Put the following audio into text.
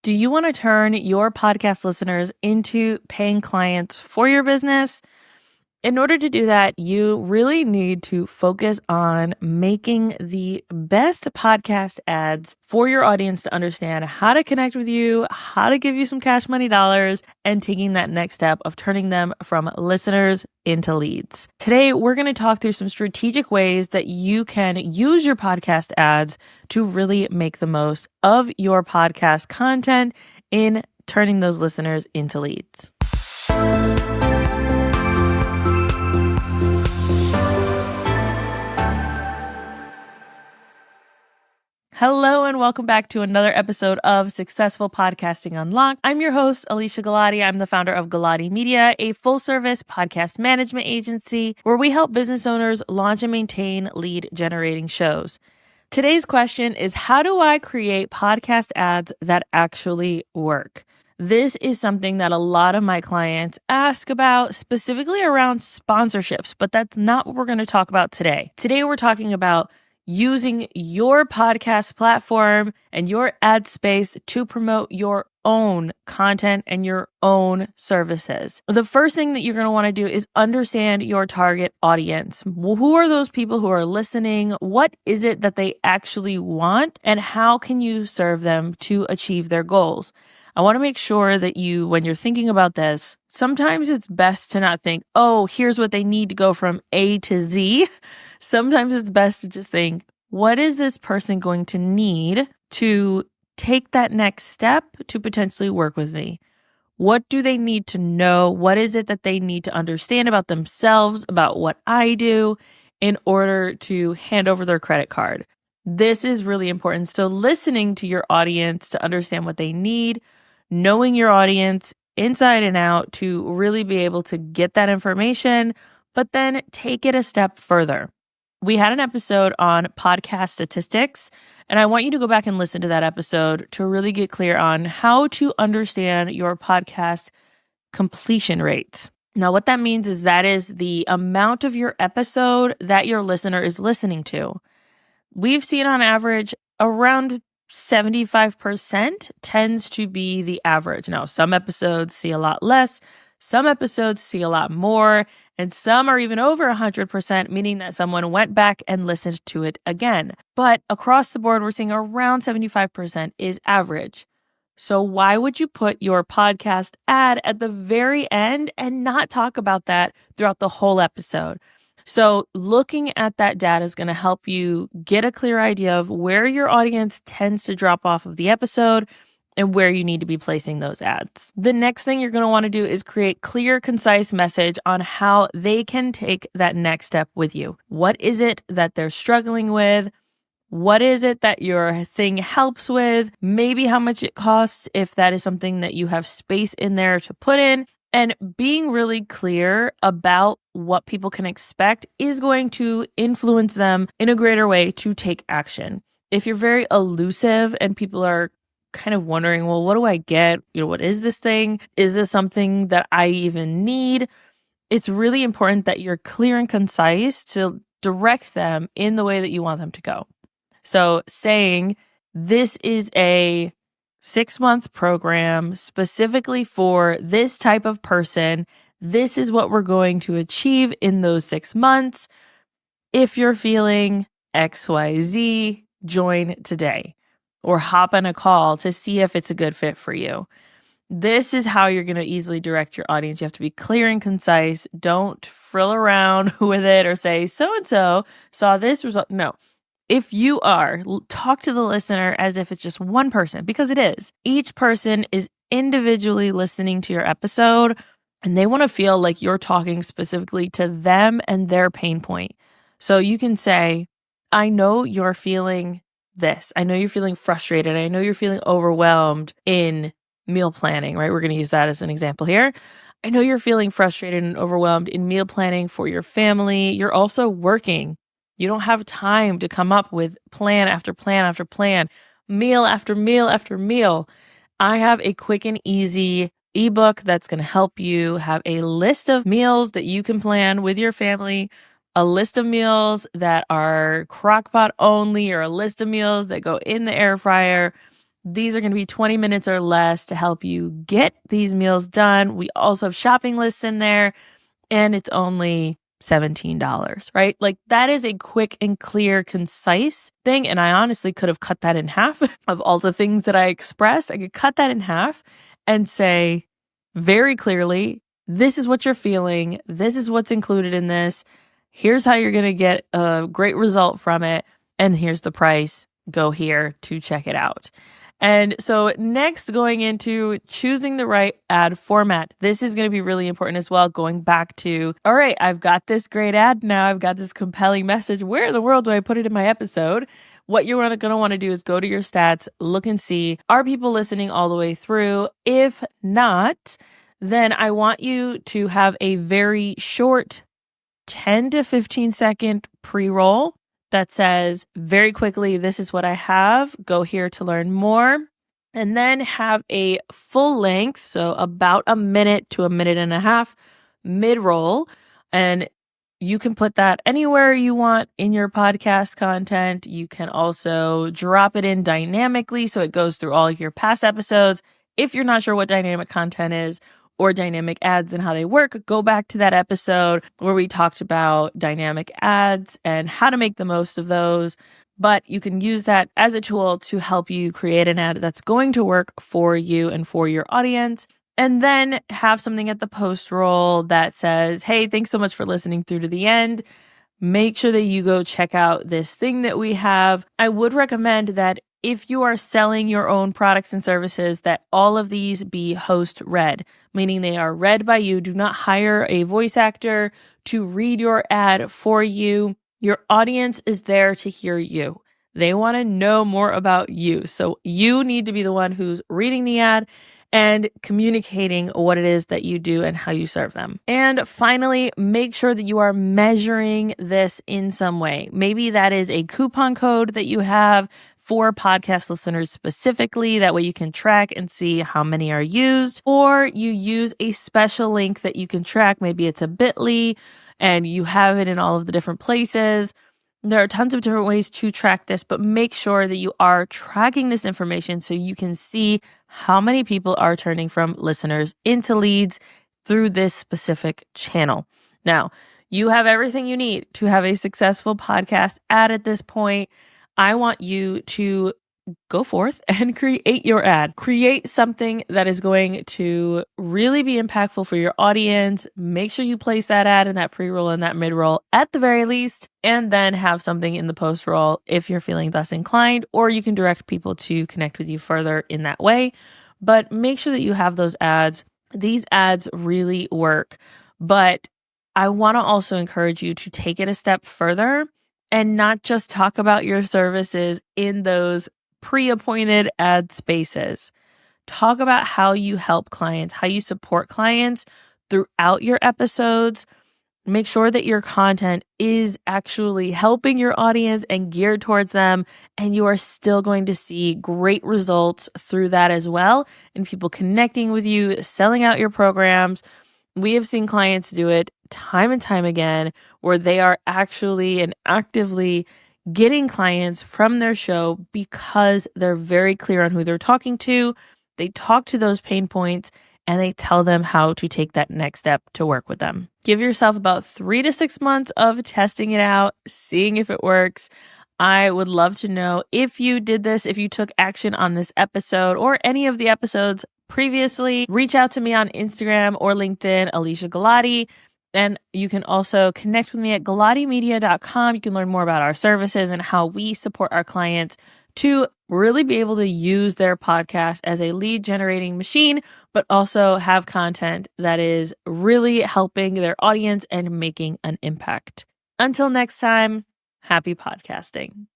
Do you want to turn your podcast listeners into paying clients for your business? In order to do that, you really need to focus on making the best podcast ads for your audience to understand how to connect with you, how to give you some cash money dollars, and taking that next step of turning them from listeners into leads. Today, we're going to talk through some strategic ways that you can use your podcast ads to really make the most of your podcast content in turning those listeners into leads. Hello and welcome back to another episode of Successful Podcasting Unlocked. I'm your host, Alicia Galati. I'm the founder of Galati Media, a full-service podcast management agency where we help business owners launch and maintain lead-generating shows. Today's question is, how do I create podcast ads that actually work? This is something that a lot of my clients ask about, specifically around sponsorships, but that's not what we're going to talk about today. Today, we're talking about using your podcast platform and your ad space to promote your own content and your own services. The first thing that you're going to want to do is understand your target audience. Who are those people who are listening? What is it that they actually want? And how can you serve them to achieve their goals? I want to make sure that you, when you're thinking about this, sometimes it's best to not think, oh, here's what they need to go from A to Z. Sometimes it's best to just think, what is this person going to need to take that next step to potentially work with me? What do they need to know? What is it that they need to understand about themselves, about what I do, in order to hand over their credit card? This is really important. So listening to your audience to understand what they need, knowing your audience inside and out to really be able to get that information, but then take it a step further. We had an episode on podcast statistics, and I want you to go back and listen to that episode to really get clear on how to understand your podcast completion rates. Now, what that means is that is the amount of your episode that your listener is listening to. We've seen on average around 75% tends to be the average. Now, some episodes see a lot less, some episodes see a lot more, and some are even over 100%, meaning that someone went back and listened to it again. But across the board, we're seeing around 75% is average. So why would you put your podcast ad at the very end and not talk about that throughout the whole episode? So looking at that data is going to help you get a clear idea of where your audience tends to drop off of the episode and where you need to be placing those ads. The next thing you're going to want to do is create clear, concise message on how they can take that next step with you. What is it that they're struggling with? What is it that your thing helps with? Maybe how much it costs if that is something that you have space in there to put in. And being really clear about what people can expect is going to influence them in a greater way to take action. If you're very elusive and people are kind of wondering, well, what do I get? What is this thing? Is this something that I even need? It's really important that you're clear and concise to direct them in the way that you want them to go. So saying this is a 6-month program specifically for this type of person. This is what we're going to achieve in those 6 months. If you're feeling XYZ, join today or hop on a call to see if it's a good fit for you. This is how you're going to easily direct your audience. You have to be clear and concise. Don't frill around with it or say, so-and-so saw this result. No. If you are, talk to the listener as if it's just one person, because it is. Each person is individually listening to your episode, and they want to feel like you're talking specifically to them and their pain point. So you can say, I know you're feeling this. I know you're feeling frustrated. I know you're feeling overwhelmed in meal planning, right? We're going to use that as an example here. I know you're feeling frustrated and overwhelmed in meal planning for your family. You're also working. You don't have time to come up with plan after plan after plan, meal after meal after meal. I have a quick and easy ebook that's going to help you have a list of meals that you can plan with your family, a list of meals that are crockpot only, or a list of meals that go in the air fryer. These are going to be 20 minutes or less to help you get these meals done. We also have shopping lists in there, and it's only $17, right? Like that is a quick and clear, concise thing. And I honestly could have cut that in half of all the things that I expressed. I could cut that in half and say very clearly, this is what you're feeling. This is what's included in this. Here's how you're going to get a great result from it. And here's the price. Go here to check it out. And so next, going into choosing the right ad format. This is going to be really important as well, going back to, all right, I've got this great ad now. I've got this compelling message. Where in the world do I put it in my episode? What you're going to want to do is go to your stats, look and see, are people listening all the way through? If not, then I want you to have a very short 10 to 15 second pre-roll that says very quickly, this is what I have. Go here to learn more. And then have a full length, so about a minute to a minute and a half mid-roll. And you can put that anywhere you want in your podcast content. You can also drop it in dynamically so it goes through all of your past episodes. If you're not sure what dynamic content is, or dynamic ads and how they work, go back to that episode where we talked about dynamic ads and how to make the most of those. But you can use that as a tool to help you create an ad that's going to work for you and for your audience. And then have something at the post roll that says, hey, thanks so much for listening through to the end. Make sure that you go check out this thing that we have. I would recommend that if you are selling your own products and services, that all of these be host read, meaning they are read by you. Do not hire a voice actor to read your ad for you. Your audience is there to hear you. They want to know more about you. So you need to be the one who's reading the ad and communicating what it is that you do and how you serve them. And finally, make sure that you are measuring this in some way. Maybe that is a coupon code that you have for podcast listeners specifically. That way you can track and see how many are used, or you use a special link that you can track. Maybe it's a bit.ly and you have it in all of the different places. There are tons of different ways to track this, but make sure that you are tracking this information so you can see how many people are turning from listeners into leads through this specific channel. Now, you have everything you need to have a successful podcast ad at this point. I want you to go forth and create your ad. Create something that is going to really be impactful for your audience. Make sure you place that ad in that pre-roll and that mid-roll at the very least, and then have something in the post-roll if you're feeling thus inclined, or you can direct people to connect with you further in that way. But make sure that you have those ads. These ads really work, but I want to also encourage you to take it a step further and not just talk about your services in those pre-appointed ad spaces. Talk about how you help clients, how you support clients throughout your episodes. Make sure that your content is actually helping your audience and geared towards them, and you are still going to see great results through that as well, and people connecting with you, selling out your programs. We have seen clients do it time and time again, where they are actually and actively getting clients from their show because they're very clear on who they're talking to. They talk to those pain points and they tell them how to take that next step to work with them. Give yourself about 3 to 6 months of testing it out, seeing if it works. I would love to know if you did this, if you took action on this episode or any of the episodes previously. Reach out to me on Instagram or LinkedIn, Alicia Galati. And you can also connect with me at galatimedia.com. You can learn more about our services and how we support our clients to really be able to use their podcast as a lead generating machine, but also have content that is really helping their audience and making an impact. Until next time, happy podcasting.